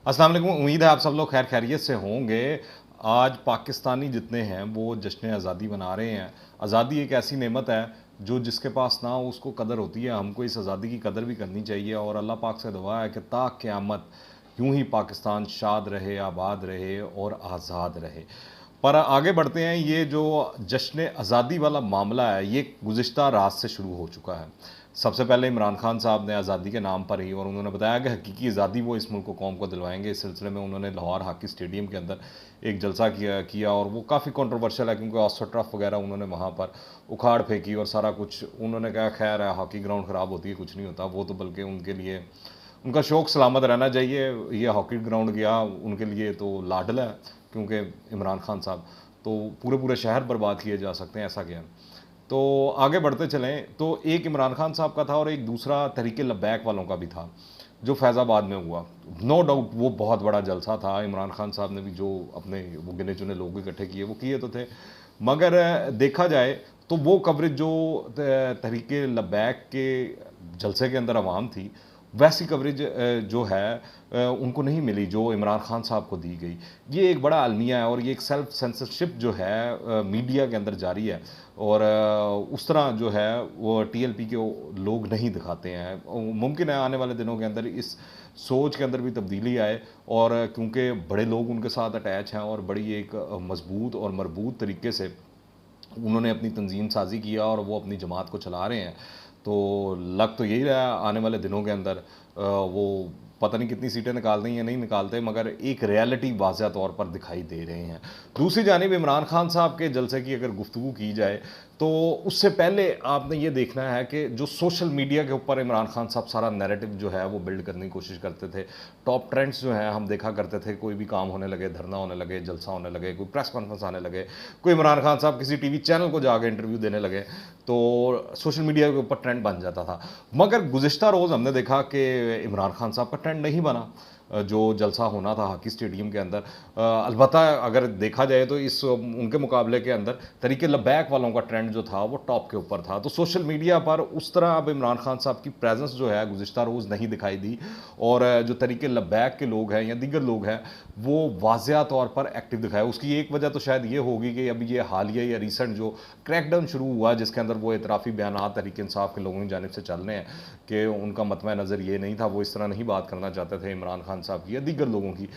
अस्सलाम वालेकुम। उम्मीद है आप सब लोग खैर खैरियत से होंगे। आज पाकिस्तानी जितने हैं वो जश्न आज़ादी मना रहे हैं। आज़ादी एक ऐसी नेमत है जो जिसके पास ना हो उसको कदर होती है। हमको इस आज़ादी की कदर भी करनी चाहिए और अल्लाह पाक से दुआ है कि ता क़यामत यूं ही पाकिस्तान शाद रहे, आबाद रहे और आज़ाद रहे। पर आगे बढ़ते हैं। ये जो जश्न आज़ादी वाला मामला है ये गुज़िश्ता रात से शुरू हो चुका है। सबसे पहले इमरान खान साहब ने आज़ादी के नाम पर ही और उन्होंने बताया कि हकीकी आज़ादी वो इस मुल्क को कौम को दिलवाएंगे। इस सिलसिले में उन्होंने लाहौर हॉकी स्टेडियम के अंदर एक जलसा किया और वो काफ़ी कंट्रोवर्शियल है क्योंकि ऑस्ट्रोटर्फ वगैरह उन्होंने वहाँ पर उखाड़ फेंकी और सारा कुछ उन्होंने कहा खैर है, हॉकी ग्राउंड ख़राब होती है, कुछ नहीं होता। वो तो बल्कि उनके लिए उनका शौक़ सलामत रहना चाहिए। ये हॉकी ग्राउंड गया उनके लिए तो लाडला है क्योंकि इमरान खान साहब तो पूरे पूरे शहर बर्बाद किए जा सकते हैं, ऐसा क्या है। तो आगे बढ़ते चलें तो एक इमरान खान साहब का था और एक दूसरा तहरीक लब्बैक वालों का भी था जो फैज़ाबाद में हुआ। नो डाउट वो बहुत बड़ा जलसा था। इमरान खान साहब ने भी जो अपने वो गिने चुने लोग इकट्ठे किए वो किए तो थे, मगर देखा जाए तो वो कवरेज जो तहरीक लब्बैक के जलसे के अंदर आवाम थी वैसी कवरेज जो है उनको नहीं मिली जो इमरान खान साहब को दी गई। ये एक बड़ा अलमिया है और ये एक सेल्फ सेंसरशिप जो है मीडिया के अंदर जारी है और उस तरह जो है वो टीएलपी के लोग नहीं दिखाते हैं। मुमकिन है आने वाले दिनों के अंदर इस सोच के अंदर भी तब्दीली आए और क्योंकि बड़े लोग उनके साथ अटैच हैं और बड़ी एक मजबूत और मरबूत तरीके से उन्होंने अपनी तंजीम साजी किया और वो अपनी जमात को चला रहे हैं। तो लग तो यही रहा है आने वाले दिनों के अंदर वो पता नहीं कितनी सीटें निकालते हैं या नहीं निकालते, मगर एक रियलिटी वाज़ह तौर पर दिखाई दे रहे हैं। दूसरी जानिब इमरान खान साहब के जलसे की अगर गुफ्तगू की जाए तो उससे पहले आपने ये देखना है कि जो सोशल मीडिया के ऊपर इमरान खान साहब सारा नैरेटिव जो है वो बिल्ड करने की कोशिश करते थे। टॉप ट्रेंड्स जो हैं हम देखा करते थे, कोई भी काम होने लगे, धरना होने लगे, जलसा होने लगे, कोई प्रेस कॉन्फ्रेंस आने लगे, कोई इमरान खान साहब किसी टीवी चैनल को जाकर इंटरव्यू देने लगे तो सोशल मीडिया के ऊपर ट्रेंड बन जाता था। मगर गुज़िश्ता रोज़ हमने देखा कि इमरान खान साहब का ट्रेंड नहीं बना जो जलसा होना था हॉकी स्टेडियम के अंदर। अलबत्ता अगर देखा जाए तो इस उनके मुकाबले के अंदर तरीके लब्बैक वालों का ट्रेंड जो था वो टॉप के ऊपर था। तो सोशल मीडिया पर उस तरह अब इमरान खान साहब की प्रेजेंस जो है गुज़िश्ता रोज़ नहीं दिखाई दी और जो तरीके लब्बैक के लोग हैं या दीगर लोग हैं वो वाज़िया तौर पर एक्टिव दिखाए। उसकी एक वजह तो शायद ये होगी कि अभी ये हालिया या रिसेंट जो क्रैकडाउन शुरू हुआ जिसके अंदर वो इतराफ़ी बयानात तहरीक इंसाफ के लोगों की जानिब से चल रहे हैं कि उनका मतवा नज़र ये नहीं था, वो इस तरह नहीं बात करना चाहते थे इमरान खान साहब की या दीगर लोगों की।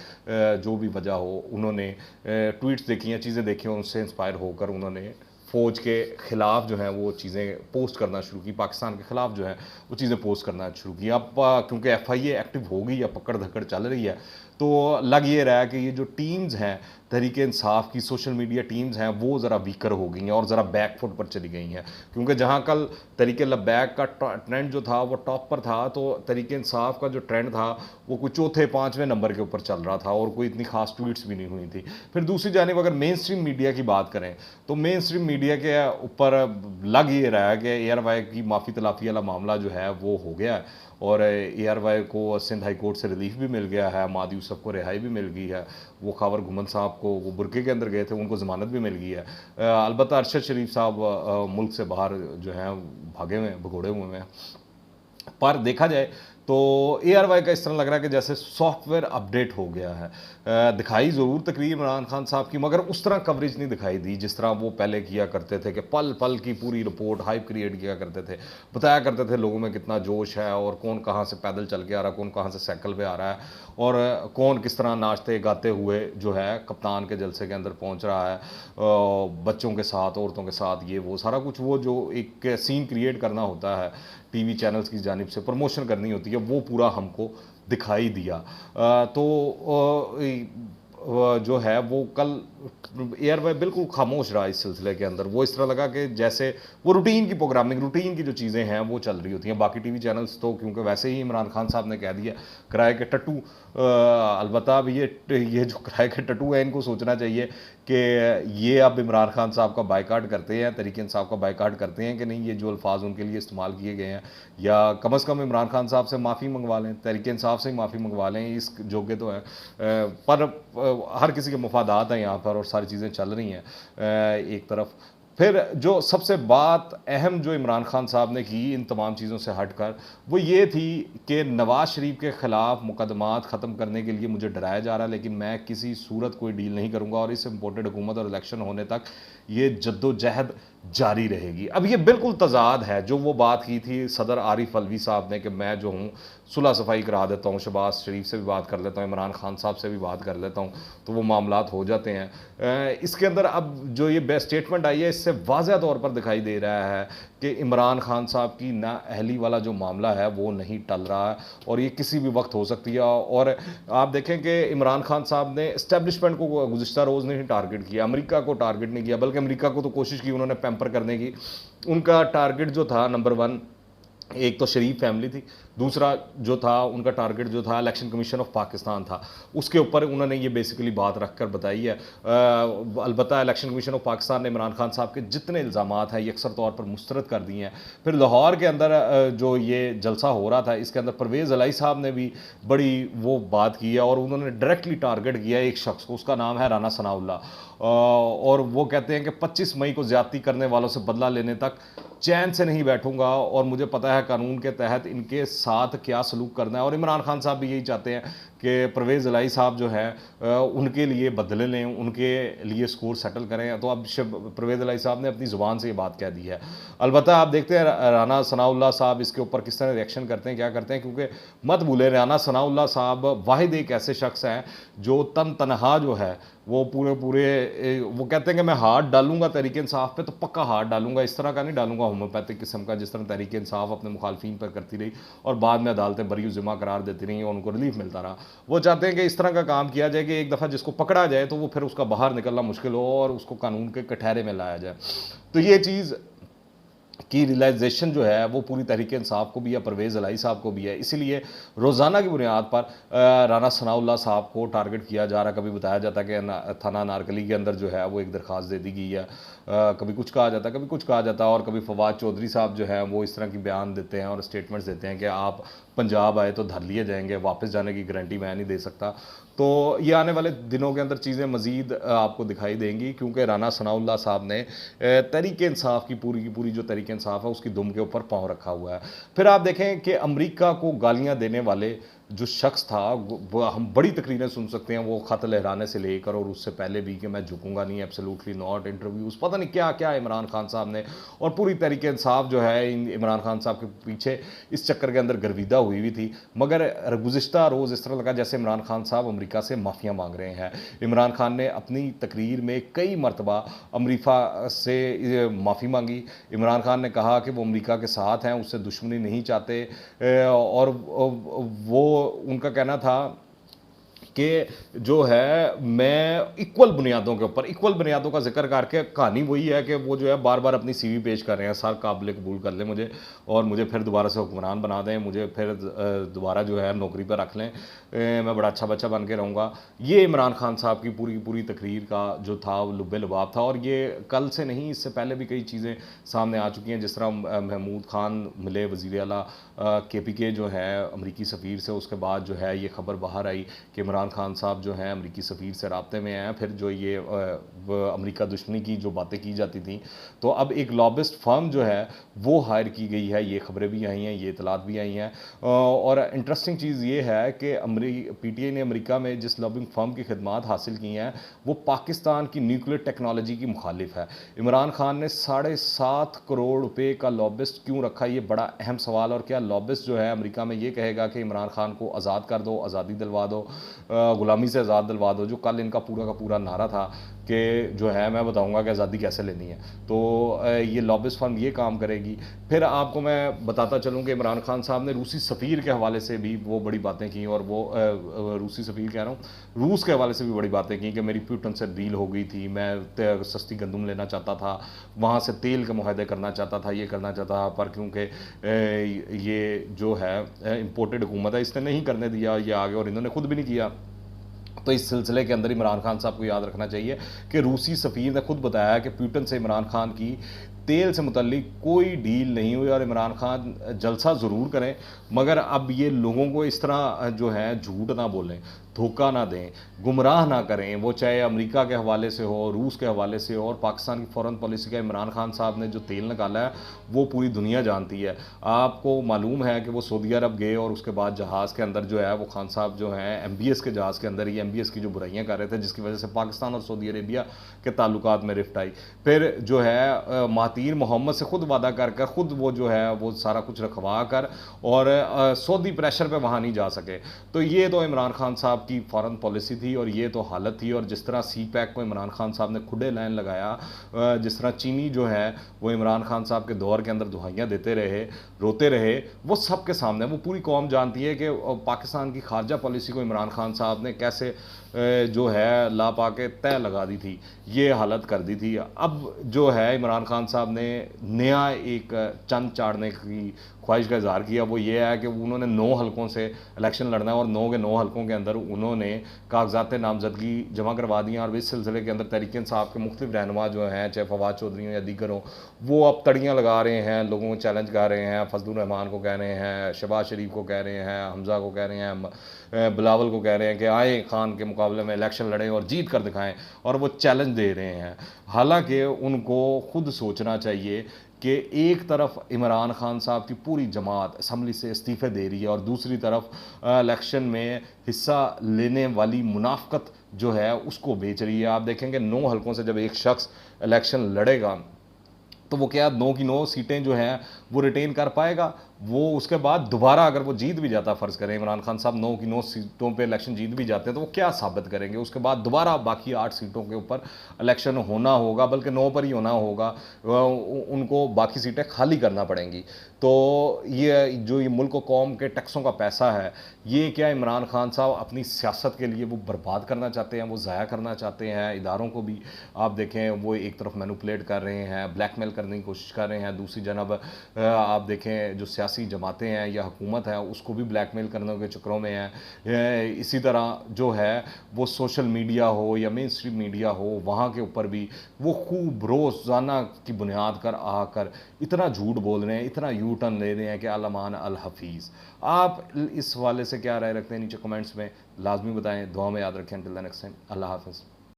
जो भी वजह हो उन्होंने ट्वीट्स देखी हैं, चीज़ें देखी हैं, उनसे इंस्पायर होकर उन्होंने फ़ौज के ख़िलाफ़ जो हैं वो चीज़ें पोस्ट करना शुरू की, पाकिस्तान के ख़िलाफ़ जो है वो चीज़ें पोस्ट करना शुरू की। अब क्योंकि एफआईए एक्टिव हो गई या पकड़ धकड़ चल रही है तो लग ये रहा है कि ये जो टीम्स हैं तहरीक इंसाफ की सोशल मीडिया टीम्स हैं वो ज़रा वीकर हो गई हैं और ज़रा बैकफुट पर चली गई हैं। क्योंकि जहाँ कल तहरीक लब्बैक का ट्रेंड जो था वो टॉप पर था तो तहरीक इंसाफ का जो ट्रेंड था वो कुछ चौथे पाँचवें नंबर के ऊपर चल रहा था और कोई इतनी खास ट्वीट्स भी नहीं हुई थी। फिर दूसरी जानिब अगर मेन स्ट्रीम मीडिया की बात करें तो मेन स्ट्रीम मीडिया के ऊपर लग ये रहा है कि एयरवाई की माफ़ी तलाफ़ी वाला मामला जो है वो हो गया है और एयरवाई को सिंध हाई कोर्ट से रिलीफ भी मिल गया है, माद यूसुफ को रिहाई भी मिल गई है, वो खावर घुमन साहब को वो बुरके के अंदर गए थे उनको ज़मानत भी मिल गई है। अलबत्ता अरशद शरीफ साहब मुल्क से बाहर जो हैं भागे हुए हैं, भगोड़े हुए हैं। पर देखा जाए तो एआरवाई का इस तरह लग रहा है कि जैसे सॉफ्टवेयर अपडेट हो गया है। दिखाई ज़रूर तकरीर इमरान खान साहब की मगर उस तरह कवरेज नहीं दिखाई दी जिस तरह वो पहले किया करते थे कि पल पल की पूरी रिपोर्ट हाइप क्रिएट किया करते थे, बताया करते थे लोगों में कितना जोश है और कौन कहाँ से पैदल चल के आ रहा है, कौन कहाँ से साइकिल पे आ रहा है और कौन किस तरह नाचते गाते हुए जो है कप्तान के जलसे के अंदर पहुँच रहा है, बच्चों के साथ, औरतों के साथ, ये वो सारा कुछ वो जो एक सीन क्रिएट करना होता है टीवी चैनल्स की जानिब से प्रमोशन करनी होती है वो पूरा हमको दिखाई दिया। जो है वो कल एयरवे बिल्कुल खामोश रहा इस सिलसिले के अंदर। वो इस तरह लगा कि जैसे वो रूटीन की प्रोग्रामिंग, रूटीन की जो चीज़ें हैं वो चल रही होती हैं। बाकी टीवी चैनल्स तो क्योंकि वैसे ही इमरान खान साहब ने कह दिया किराए के टट्टू, अलबत्ता अब ये जो किराए के टट्टू हैं इनको सोचना चाहिए कि ये अब इमरान खान साहब का बायकाट करते हैं, तहरीक इंसाफ का बायकाट करते हैं कि नहीं, ये जो अल्फाज उनके लिए इस्तेमाल किए गए हैं, या कम अज़ कम इमरान खान साहब से माफ़ी मंगवा लें, तहरीक इंसाफ से ही माफ़ी मंगवा लें, इस जोगे तो हैं। पर हर किसी के मफादात हैं यहाँ पर और सारी चीज़ें चल रही हैं एक तरफ। फिर जो सबसे बात अहम जो इमरान खान साहब ने की इन तमाम चीज़ों से हटकर, वो ये थी कि नवाज़ शरीफ के ख़िलाफ़ मुकदमात ख़त्म करने के लिए मुझे डराया जा रहा है, लेकिन मैं किसी सूरत कोई डील नहीं करूँगा और इस इम्पोर्टेड हुकूमत और इलेक्शन होने तक ये जद्दोजहद जारी रहेगी। अब ये बिल्कुल तज़ाद है, जो वो बात की थी सदर आरिफ अलवी साहब ने कि मैं जो हूँ सुलह सफ़ाई करा देता हूँ, शहबाज शरीफ से भी बात कर लेता हूँ, इमरान खान साहब से भी बात कर लेता हूँ, तो वो मामलात हो जाते हैं। इसके अंदर अब जो ये स्टेटमेंट आई है, इससे वाज़ह तौर पर दिखाई दे रहा है कि इमरान खान साहब की नाअहली वाला जो मामला है वो नहीं टल रहा है और ये किसी भी वक्त हो सकती है। और आप देखें कि इमरान खान साहब ने इस्टेब्लिशमेंट को गुज़िश्ता रोज़ नहीं टारगेट किया, अमेरिका को टारगेट नहीं किया, बल्कि अमेरिका को तो कोशिश की उन्होंने पैम्पर करने की। उनका टारगेट जो था नंबर 1, एक तो शरीफ फैमिली थी, दूसरा जो था उनका टारगेट जो था इलेक्शन कमीशन ऑफ पाकिस्तान था, उसके ऊपर उन्होंने ये बेसिकली बात रखकर बताई है। अलबत्ता इलेक्शन कमीशन ऑफ पाकिस्तान ने इमरान खान साहब के जितने इल्ज़ामात हैं ये अक्सर तौर पर मुस्तरद कर दिए हैं। फिर लाहौर के अंदर जो ये जलसा हो रहा था, इसके अंदर परवेज़ इलाही साहब ने भी बड़ी वो बात की है और उन्होंने डायरेक्टली टारगेट किया एक शख्स को, उसका नाम है राना सनाउल्लाह। और वो कहते हैं कि 25 मई को ज़्यादती करने वालों से बदला लेने तक चैन से नहीं बैठूंगा और मुझे पता है कानून के तहत इनके साथ क्या सलूक करना है। और इमरान खान साहब भी यही चाहते हैं कि परवेज़ इलाही साहब जो है उनके लिए बदले लें, उनके लिए स्कोर सेटल करें। तो अब परवेज़ इलाही साहब ने अपनी ज़ुबान से ये बात कह दी है। अलबत्ता आप देखते हैं राना सनाउल्लाह साहब इसके ऊपर किस तरह रिएक्शन करते हैं, क्या करते हैं, क्योंकि मत भूलें राना सनाउल्लाह साहब वाहिद एक ऐसे शख्स हैं जो तनहा जो है वो पूरे वो कहते हैं कि मैं हाथ डालूंगा तहरीक इंसाफ पे तो पक्का हाथ डालूंगा, इस तरह का नहीं डालूंगा होम्योपैथिक किस्म का, जिस तरह तहरीक इंसाफ अपने मुखालफिन पर करती रही और बाद में अदालतें बरी ज़िम्मा करार देती रही और उनको रिलीफ मिलता रहा। वो चाहते हैं कि इस तरह का काम किया जाए कि एक दफ़ा जिसको पकड़ा जाए तो वो फिर उसका बाहर निकलना मुश्किल हो और उसको कानून के कटहरे में लाया जाए। तो ये चीज़ की रियलाइजेशन जो है वो पूरी तहरीक इंसाफ को भी है, परवेज़ इलाही साहब को भी है। इसीलिए रोज़ाना की बुनियाद पर राना सनाउल्लाह साहब को टारगेट किया जा रहा। कभी बताया जाता है कि थाना नारकली के अंदर जो है वो एक दरख्वास्त दे दी गई है, कभी कुछ कहा जाता है, कभी कुछ कहा जाता है। और कभी फवाद चौधरी साहब जो है वो इस तरह की बयान देते हैं और स्टेटमेंट्स देते हैं कि आप पंजाब आए तो धर लिए जाएंगे, वापस जाने की गारंटी मैं नहीं दे सकता। तो ये आने वाले दिनों के अंदर चीज़ें मज़ीद आपको दिखाई देंगी, क्योंकि राना सनाउल्लाह साहब ने तहरीक इंसाफ की पूरी जो तहरीक इंसाफ है उसकी दुम के ऊपर पाँव रखा हुआ है। फिर आप देखें कि अमेरिका को गालियाँ देने वाले जो शख्स था, वो हम बड़ी तकरीरें सुन सकते हैं, वो ख़त लहराने से लेकर और उससे पहले भी कि मैं झुकूंगा नहीं, एब्सोल्युटली नॉट, इंटरव्यूज़, पता नहीं क्या क्या इमरान खान साहब ने। और पूरी तहरीक इंसाफ जो है इमरान खान साहब के पीछे इस चक्कर के अंदर गर्विदा हुई हुई थी। मगर गुज़िश्ता रोज़ इस तरह लगा जैसे इमरान खान साहब अमेरिका से माफ़िया मांग रहे हैं। इमरान खान ने अपनी तकरीर में कई मरतबा अमेरिका से माफ़ी मांगी। इमरान खान ने कहा कि वो अमेरिका के साथ हैं, उससे दुश्मनी नहीं चाहते। और वो उनका कहना था कि जो है मैं इक्वल बुनियादों के ऊपर, इक्वल बुनियादों का जिक्र करके कहानी वही है कि वो जो है बार बार अपनी सीवी पेश कर रहे हैं, सर काबिल कबूल कर लें मुझे और मुझे फिर दोबारा से हुक्मरान बना दें, मुझे फिर दोबारा जो है नौकरी पर रख लें, मैं बड़ा अच्छा बच्चा बन के रहूँगा। ये इमरान खान साहब की पूरी तकरीर का जो था वो लुब्बे लुबाब था। और ये कल से नहीं, इससे पहले भी कई चीज़ें सामने आ चुकी हैं। जिस तरह महमूद खान मिले वज़ीर आला KPK जो है अमरीकी सफ़ीर से, उसके बाद जो है ये खबर बाहर आई कि इमरान खान साहब जो हैं अमरीकी सफ़ीर से राब्ते में हैं। फिर जो ये अमरीका दुश्मनी की जो बातें की जाती थी, तो अब एक लॉबिस्ट फर्म जो है वो हायर की गई है, ये खबरें भी आई हैं, ये इतलात भी आई हैं। और इंटरेस्टिंग चीज़ ये है कि PTI ने अमेरिका में जिस लॉबिंग फर्म की खिदमात हासिल की हैं वो पाकिस्तान की न्यूक्लियर टेक्नोलॉजी की मुखालिफ है। इमरान खान ने 7.5 करोड़ रुपए का लॉबिस्ट क्यों रखा, ये बड़ा अहम सवाल। और क्या लॉबिस्ट जो है अमेरिका में ये कहेगा कि इमरान खान को आज़ाद कर दो, आज़ादी दिलवा दो, गुलामी से आज़ाद दिलवा दो, जो कल इनका पूरा का पूरा नारा था कि जो है मैं बताऊंगा कि आज़ादी कैसे लेनी है। तो ये लॉबिस्ट फर्म ये काम करेगी। फिर आपको मैं बताता चलूँ कि इमरान खान साहब ने रूसी सफ़ीर के हवाले से भी वो बड़ी बातें की, और वो रूसी सफ़ीर कह रहा हूँ, रूस के हवाले से भी बड़ी बातें की कि मेरी प्यूटन से डील हो गई थी, मैं सस्ती गंदम लेना चाहता था, वहाँ से तेल के मुआहदे करना चाहता था, ये करना चाहता था, पर क्योंकि ये जो है इम्पोर्टेड हुकूमत है इसने नहीं करने दिया ये आगे, और इन्होंने खुद भी नहीं किया। तो इस सिलसिले के अंदर इमरान खान साहब को याद रखना चाहिए कि रूसी सफ़ीर ने खुद बताया कि प्यूटन से इमरान खान की तेल से मुतल्लिक कोई डील नहीं हुई, और इमरान खान जलसा ज़रूर करें मगर अब ये लोगों को इस तरह जो है झूठ ना बोलें, धोखा ना दें, गुमराह ना करें, वो चाहे अमेरिका के हवाले से हो, रूस के हवाले से हो। और पाकिस्तान की फ़ॉरेन पॉलिसी का इमरान खान साहब ने जो तेल निकाला है वो पूरी दुनिया जानती है। आपको मालूम है कि वो सऊदी अरब गए और उसके बाद जहाज़ के अंदर जो है वो खान साहब जो हैं MBS के जहाज़ के अंदर ही MBS की जो बुराइयां कर रहे थे, जिसकी वजह से पाकिस्तान और सऊदी अरेबिया के ताल्लुकात में रिफ्ट आई। फिर जो है महातीर मोहम्मद से खुद वादा कर कर खुद वो जो है वो सारा कुछ रखवा कर और सऊदी प्रेशर पे वहाँ नहीं जा सके। तो ये तो इमरान खान साहब की फॉरेन पॉलिसी थी और ये तो हालत थी। और जिस तरह CPEC को इमरान खान साहब ने खुले लाइन लगाया, जिस तरह चीनी जो है वो इमरान खान साहब के दौर के अंदर दुहाइयाँ देते रहे, रोते रहे, वो सबके सामने, वो पूरी कौम जानती है कि पाकिस्तान की खारजा पॉलिसी को इमरान खान साहब ने कैसे जो है ला पा के तय लगा दी थी, ये हालत कर दी थी। अब जो है इमरान खान साहब ने नया एक चंद चाड़ने की ख्वाहिश का इजहार किया, वो ये है कि उन्होंने 9 हलकों से इलेक्शन लड़ना है और 9 के 9 हलकों के अंदर उन्होंने कागजात नामजदगी जमा करवा दी हैं। और इस सिलसिले के अंदर तहरीक इंसाफ के मुख्तलिफ रहनुमा जो हैं, चाहे फवाद चौधरी हो या दीगर हो, वो अब तड़ियाँ लगा रहे हैं, लोगों को चैलेंज कर रहे हैं। फजलुर रहमान को कह रहे हैं, शहबाज शरीफ को कह रहे हैं, हमजा को कह रहे हैं, बिलावल को कह रहे हैं कि आए खान के मुकाबले में इलेक्शन लड़ें और जीत कर दिखाएं, और वो चैलेंज दे रहे हैं। हालांकि उनको खुद सोचना चाहिए कि एक तरफ इमरान खान साहब की पूरी जमात असम्बली से इस्तीफ़े दे रही है और दूसरी तरफ इलेक्शन में हिस्सा लेने वाली मुनाफकत जो है उसको बेच रही है। आप देखेंगे 9 हलकों से जब एक शख्स इलेक्शन लड़ेगा तो वो क्या 9 की 9 सीटें जो हैं वो रिटेन कर पाएगा? वो उसके बाद दोबारा अगर वो जीत भी जाता, फ़र्ज़ करें इमरान खान साहब 9 की 9 सीटों पे इलेक्शन जीत भी जाते हैं, तो वो क्या साबित करेंगे? उसके बाद दोबारा बाकी 8 सीटों के ऊपर इलेक्शन होना होगा, बल्कि 9 पर ही होना होगा। उनको बाकी सीटें खाली करना पड़ेंगी। तो ये मुल्क और कौम के टैक्सों का पैसा है, ये क्या इमरान खान साहब अपनी सियासत के लिए वो बर्बाद करना चाहते हैं, वो ज़ाया करना चाहते हैं? इदारों को भी आप देखें वो एक तरफ मैनिपुलेट कर रहे हैं, ब्लैकमेल करने की कोशिश कर रहे हैं, दूसरी जानब आप देखें जो सियासी जमातें हैं या हुकूमत है उसको भी ब्लैकमेल करने के चक्करों में है। इसी तरह जो है वो सोशल मीडिया हो या मेन स्ट्रीम मीडिया हो, वहाँ के ऊपर भी वो खूब रोज़ाना की बुनियाद कर आकर इतना झूठ बोल रहे हैं, इतना यू टर्न ले रहे हैं कि अल-अमान अल-हफीज़। आप इस हवाले से क्या राय रखते हैं? नीचे कमेंट्स में लाजमी बताएं। दुआ में याद रखें। टिल द नेक्स्ट टाइम, अल्लाह हाफ़िज़।